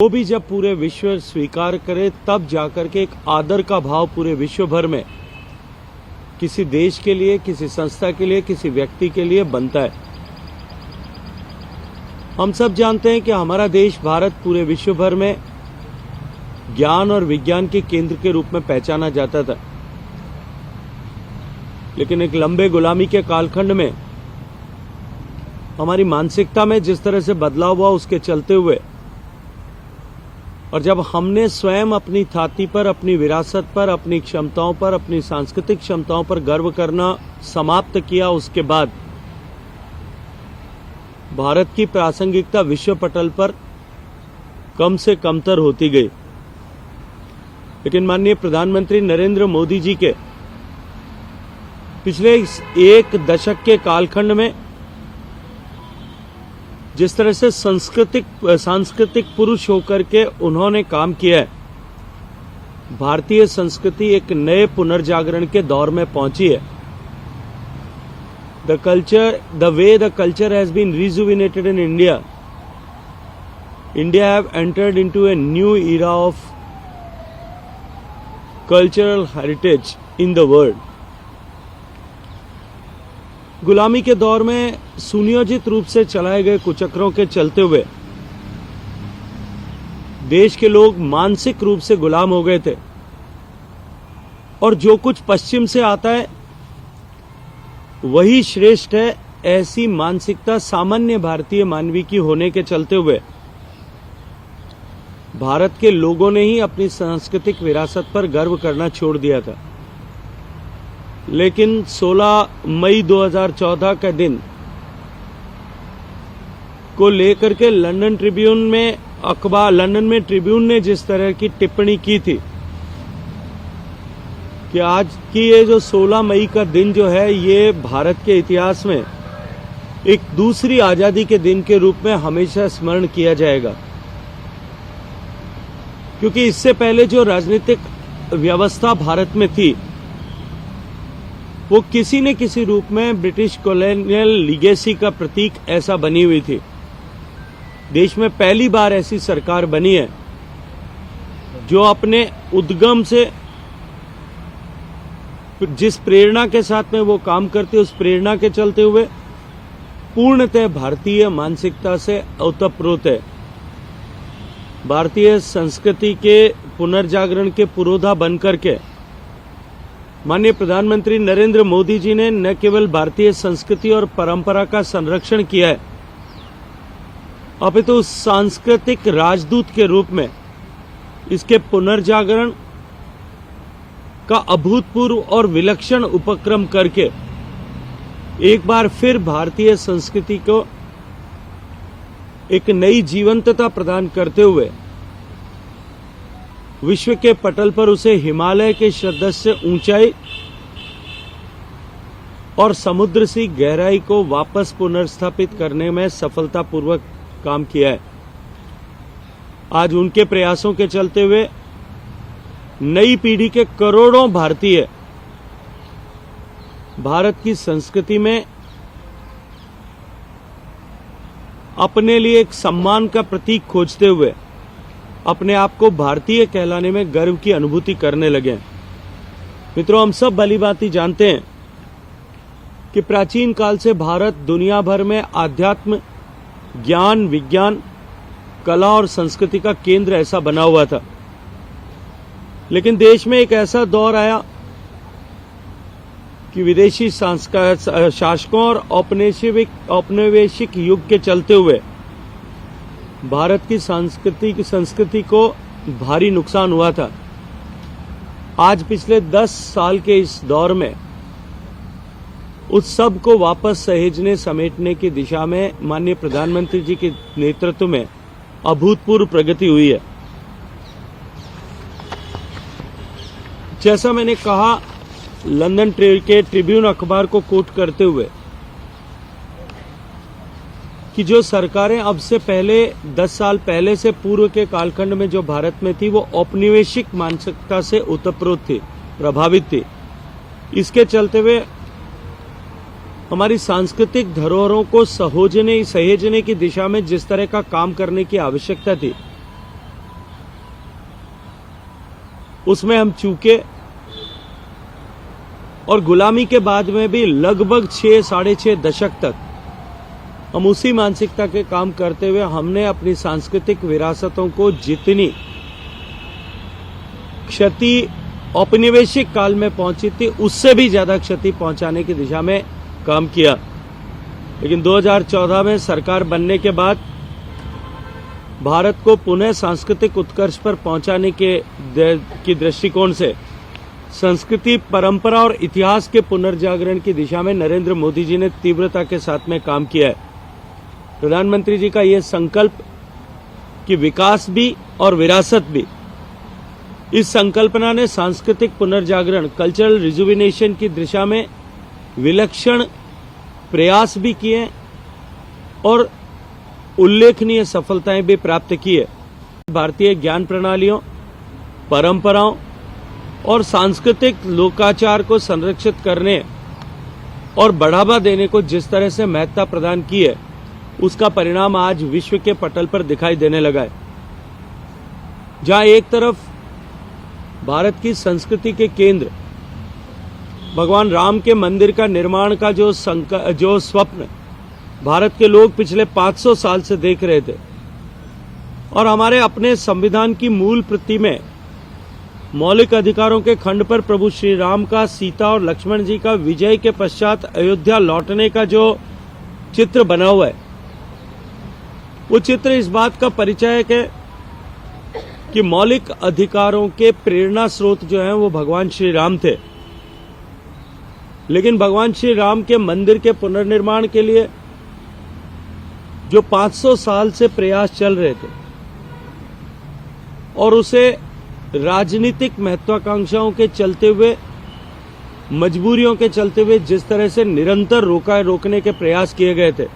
वो भी जब पूरे विश्व स्वीकार करे तब जाकर के एक आदर का भाव पूरे विश्व भर में किसी देश के लिए, किसी संस्था के लिए, किसी व्यक्ति के लिए बनता है। हम सब जानते हैं कि हमारा देश भारत पूरे विश्व भर में ज्ञान और विज्ञान के केंद्र के रूप में पहचाना जाता था, लेकिन एक लंबे गुलामी के कालखंड में हमारी मानसिकता में जिस तरह से बदलाव हुआ, उसके चलते हुए और जब हमने स्वयं अपनी छाती पर, अपनी विरासत पर, अपनी क्षमताओं पर, अपनी सांस्कृतिक क्षमताओं पर गर्व करना समाप्त किया, उसके बाद भारत की प्रासंगिकता विश्व पटल पर कम से कमतर होती गई। लेकिन माननीय प्रधानमंत्री नरेंद्र मोदी जी के पिछले एक दशक के कालखंड में जिस तरह से सांस्कृतिक पुरुष होकर के उन्होंने काम किया है, भारतीय संस्कृति एक नए पुनर्जागरण के दौर में पहुंची है। The way the culture has been rejuvenated in India have entered into a new era of cultural heritage in the world. गुलामी के दौर में सुनियोजित रूप से चलाए गए कुचक्रों के चलते हुए देश के लोग मानसिक रूप से गुलाम हो गए थे, और जो कुछ पश्चिम से आता है वही श्रेष्ठ है, ऐसी मानसिकता सामान्य भारतीय मानवी की होने के चलते हुए भारत के लोगों ने ही अपनी सांस्कृतिक विरासत पर गर्व करना छोड़ दिया था। लेकिन 16 मई 2014 का दिन को लेकर के लंदन में ट्रिब्यून ने जिस तरह की टिप्पणी की थी कि आज की ये जो 16 मई का दिन जो है, ये भारत के इतिहास में एक दूसरी आजादी के दिन के रूप में हमेशा स्मरण किया जाएगा, क्योंकि इससे पहले जो राजनीतिक व्यवस्था भारत में थी वो किसी न किसी रूप में ब्रिटिश कॉलोनियल लीगेसी का प्रतीक ऐसा बनी हुई थी। देश में पहली बार ऐसी सरकार बनी है जो अपने उद्गम से, जिस प्रेरणा के साथ में वो काम करते, उस प्रेरणा के चलते हुए पूर्णतः भारतीय मानसिकता से ओतप्रोत है। भारतीय संस्कृति के पुनर्जागरण के पुरोधा बनकर के माननीय प्रधानमंत्री नरेंद्र मोदी जी ने न केवल भारतीय संस्कृति और परंपरा का संरक्षण किया है, अपितु सांस्कृतिक राजदूत के रूप में इसके पुनर्जागरण का अभूतपूर्व और विलक्षण उपक्रम करके एक बार फिर भारतीय संस्कृति को एक नई जीवंतता प्रदान करते हुए विश्व के पटल पर उसे हिमालय के सदृश ऊंचाई और समुद्र सी गहराई को वापस पुनर्स्थापित करने में सफलतापूर्वक काम किया है। आज उनके प्रयासों के चलते हुए नई पीढ़ी के करोड़ों भारतीय भारत की संस्कृति में अपने लिए एक सम्मान का प्रतीक खोजते हुए अपने आप को भारतीय कहलाने में गर्व की अनुभूति करने लगे। मित्रों, हम सब भलीभांति जानते हैं कि प्राचीन काल से भारत दुनिया भर में आध्यात्म, ज्ञान, विज्ञान, कला और संस्कृति का केंद्र ऐसा बना हुआ था। लेकिन देश में एक ऐसा दौर आया कि विदेशी शासकों और औपनिवेशिक युग के चलते हुए भारत की संस्कृति को भारी नुकसान हुआ था। आज पिछले 10 साल के इस दौर में उस सब को वापस सहेजने, समेटने की दिशा में माननीय प्रधानमंत्री जी के नेतृत्व में अभूतपूर्व प्रगति हुई है। जैसा मैंने कहा, लंदन के ट्रिब्यून अखबार को कोट करते हुए कि जो सरकारें अब से पहले 10 साल पहले से पूर्व के कालखंड में जो भारत में थी, वो औपनिवेशिक मानसिकता से ओतप्रोत थी, प्रभावित थी। इसके चलते हुए हमारी सांस्कृतिक धरोहरों को सहेजने की दिशा में जिस तरह का काम करने की आवश्यकता थी, उसमें हम चूके और गुलामी के बाद में भी लगभग 6-6.5 दशक तक हम उसी मानसिकता के काम करते हुए हमने अपनी सांस्कृतिक विरासतों को जितनी क्षति औपनिवेशिक काल में पहुंची थी उससे भी ज्यादा क्षति पहुंचाने की दिशा में काम किया। लेकिन 2014 में सरकार बनने के बाद भारत को पुनः सांस्कृतिक उत्कर्ष पर पहुंचाने की दृष्टिकोण से संस्कृति, परंपरा और इतिहास के पुनर्जागरण की दिशा में नरेंद्र मोदी जी ने तीव्रता के साथ में काम किया है। प्रधानमंत्री जी का यह संकल्प कि विकास भी और विरासत भी, इस संकल्पना ने सांस्कृतिक पुनर्जागरण, कल्चरल रिजुविनेशन की दिशा में विलक्षण प्रयास भी किए और उल्लेखनीय सफलताएं भी प्राप्त की है। भारतीय ज्ञान प्रणालियों, परंपराओं और सांस्कृतिक लोकाचार को संरक्षित करने और बढ़ावा देने को जिस तरह से महत्ता प्रदान की है, उसका परिणाम आज विश्व के पटल पर दिखाई देने लगा है। जहां एक तरफ भारत की संस्कृति के केंद्र भगवान राम के मंदिर का निर्माण का जो स्वप्न भारत के लोग पिछले 500 साल से देख रहे थे और हमारे अपने संविधान की मूल प्रति में मौलिक अधिकारों के खंड पर प्रभु श्री राम का, सीता और लक्ष्मण जी का विजय के पश्चात अयोध्या लौटने का जो चित्र बना हुआ है, वो चित्र इस बात का परिचय है कि मौलिक अधिकारों के प्रेरणा स्रोत जो हैं वो भगवान श्री राम थे। लेकिन भगवान श्री राम के मंदिर के पुनर्निर्माण के लिए जो 500 साल से प्रयास चल रहे थे और उसे राजनीतिक महत्वाकांक्षाओं के चलते हुए, मजबूरियों के चलते हुए जिस तरह से निरंतर रोकने के प्रयास किए गए थे,